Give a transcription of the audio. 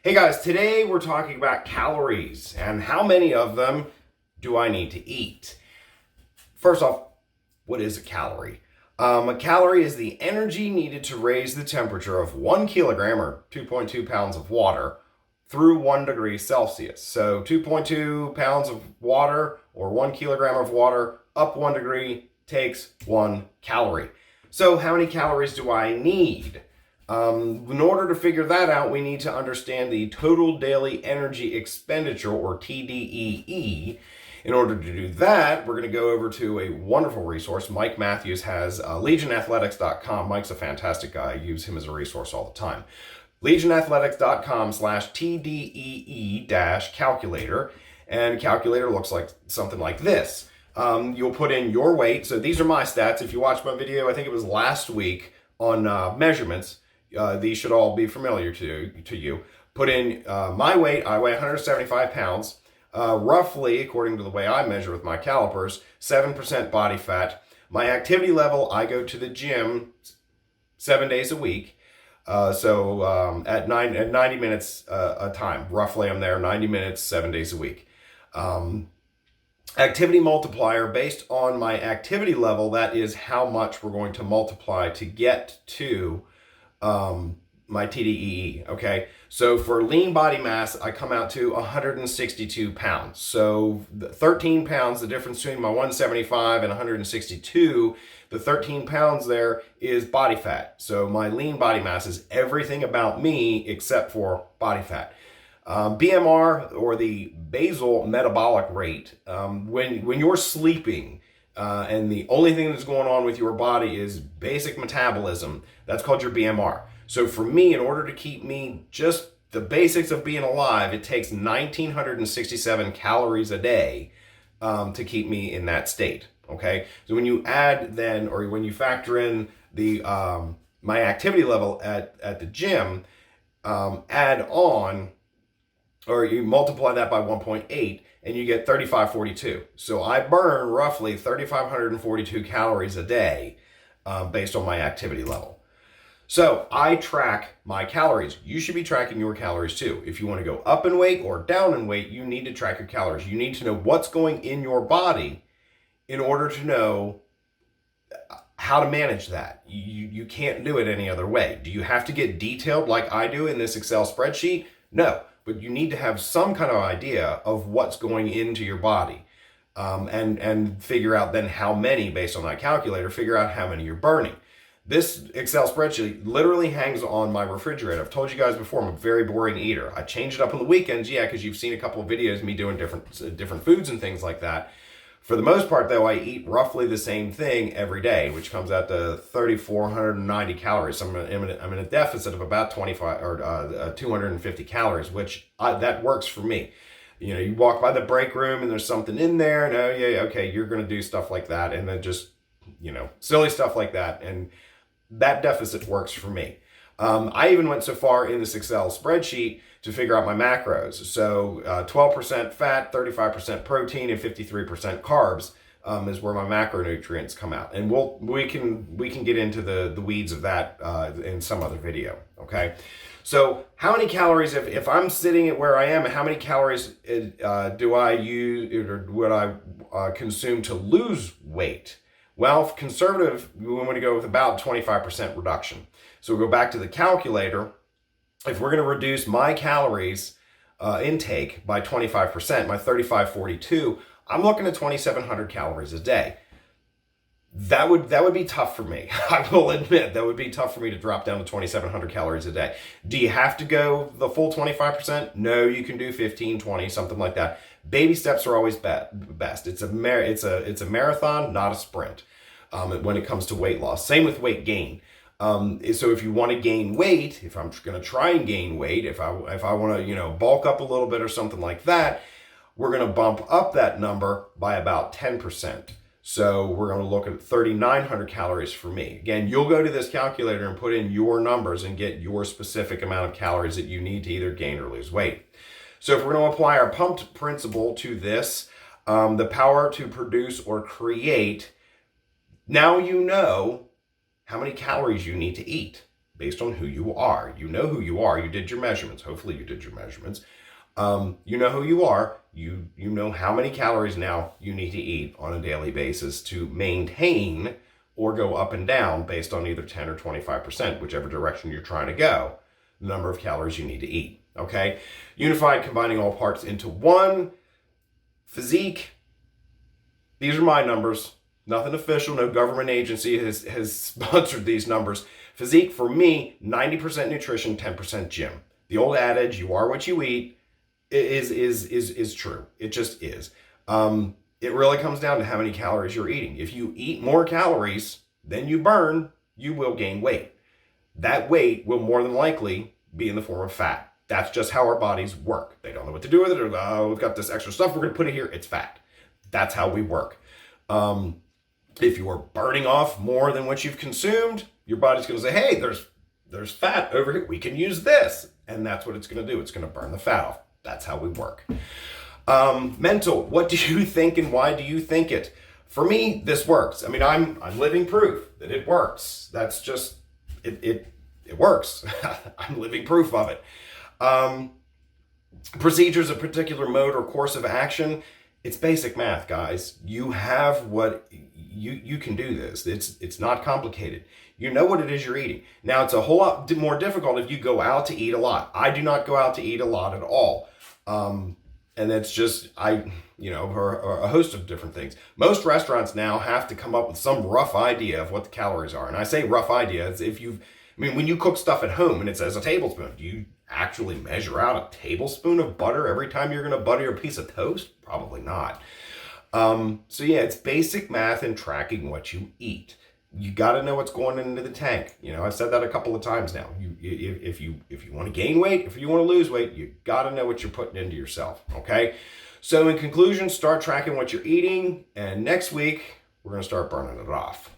Hey guys, today we're talking about calories and how many of them do I need to eat. First off, what is a calorie? A calorie is the energy needed to raise the temperature of 1 kilogram or 2.2 pounds of water through 1 degree Celsius. So 2.2 pounds of water or 1 kilogram of water up 1 degree takes 1 calorie. So how many calories do I need? In order to figure that out, we need to understand the total daily energy expenditure, or TDEE. In order to do that, we're going to go over to a wonderful resource. Mike Matthews has legionathletics.com. Mike's a fantastic guy. I use him as a resource all the time. legionathletics.com/TDEE-calculator. And calculator looks like something like this. You'll put in your weight. So these are my stats. If you watched my video, I think it was last week on measurements, these should all be familiar to you. Put in my weight. I weigh 175 pounds. Roughly, according to the way I measure with my calipers, 7% body fat. My activity level, I go to the gym 7 days a week. At 90 minutes a time. Roughly, I'm there 90 minutes, 7 days a week. Activity multiplier, based on my activity level, that is how much we're going to multiply to get to my TDEE, okay? So for lean body mass, I come out to 162 pounds. So 13 pounds, the difference between my 175 and 162, the 13 pounds there is body fat. So my lean body mass is everything about me except for body fat. BMR, or the basal metabolic rate, when you're sleeping, and the only thing that's going on with your body is basic metabolism, that's called your BMR. So for me, in order to keep me just the basics of being alive, it takes 1,967 calories a day to keep me in that state. Okay, so when you add then, or when you factor in the my activity level at the gym, add on, or you multiply that by 1.8, and you get 3,542. So I burn roughly 3,542 calories a day based on my activity level. So I track my calories. You should be tracking your calories too. If you want to go up in weight or down in weight, you need to track your calories. You need to know what's going in your body in order to know how to manage that. You can't do it any other way. Do you have to get detailed like I do in this Excel spreadsheet? No. But you need to have some kind of idea of what's going into your body, and figure out then how many, based on that calculator, figure out how many you're burning. This Excel spreadsheet literally hangs on my refrigerator. I've told you guys before, I'm a very boring eater. I change it up on the weekends, yeah, because you've seen a couple of videos of me doing different foods and things like that. For the most part, though, I eat roughly the same thing every day, which comes out to 3,490 calories. So I'm in a deficit of about 250 calories, which that works for me. You know, you walk by the break room and there's something in there, and oh yeah, okay, you're going to do stuff like that, and then just, silly stuff like that, and that deficit works for me. I even went so far in this Excel spreadsheet to figure out my macros. So 12% fat, 35% protein, and 53% carbs is where my macronutrients come out. And we can get into the weeds of that in some other video. Okay. So how many calories, if I'm sitting at where I am, how many calories do I use, or would I consume to lose weight? Well, conservative, we want to go with about 25% reduction. So we'll go back to the calculator. If we're going to reduce my calories intake by 25%, my 3,542, I'm looking at 2,700 calories a day. That would be tough for me. I will admit that would be tough for me to drop down to 2,700 calories a day. Do you have to go the full 25%? No, you can do 15, 20, something like that. Baby steps are always best. It's a marathon, not a sprint. When it comes to weight loss, same with weight gain. So if you want to gain weight, if I'm going to try and gain weight, if I want to, bulk up a little bit or something like that, we're going to bump up that number by about 10%. So we're going to look at 3,900 calories for me. Again, you'll go to this calculator and put in your numbers and get your specific amount of calories that you need to either gain or lose weight. So if we're going to apply our pumped principle to this, the power to produce or create, now you know how many calories you need to eat based on who you are. You know who you are. You did your measurements. Hopefully you did your measurements. You know who you are. You know how many calories now you need to eat on a daily basis to maintain or go up and down based on either 10 or 25%, whichever direction you're trying to go, the number of calories you need to eat. Okay? Unified, combining all parts into one. Physique. These are my numbers. Nothing official. No government agency has sponsored these numbers. Physique for me, 90% nutrition, 10% gym. The old adage, you are what you eat, is true. It just is. It really comes down to how many calories you're eating. If you eat more calories than you burn, you will gain weight. That weight will more than likely be in the form of fat. That's just how our bodies work. They don't know what to do with it. Or, oh, we've got this extra stuff, we're going to put it here. It's fat. That's how we work. If you are burning off more than what you've consumed, your body's going to say, hey, there's fat over here. We can use this. And that's what it's going to do. It's going to burn the fat off. That's how we work. Mental. What do you think and why do you think it? For me, this works. I mean, I'm living proof that it works. That's just, it works. I'm living proof of it. Procedures, a particular mode or course of action. It's basic math, guys. You have what you can do this. It's not complicated. You know what it is you're eating. Now, it's a whole lot more difficult if you go out to eat a lot. I do not go out to eat a lot at all. And it's just, for a host of different things. Most restaurants now have to come up with some rough idea of what the calories are. And I say rough idea, it's when you cook stuff at home and it says a tablespoon, do you actually measure out a tablespoon of butter every time you're going to butter your piece of toast? Probably not. It's basic math and tracking what you eat. You got to know what's going into the tank. I've said that a couple of times now. If you want to gain weight, if you want to lose weight, you got to know what you're putting into yourself. Okay. So in conclusion, start tracking what you're eating. And next week, we're going to start burning it off.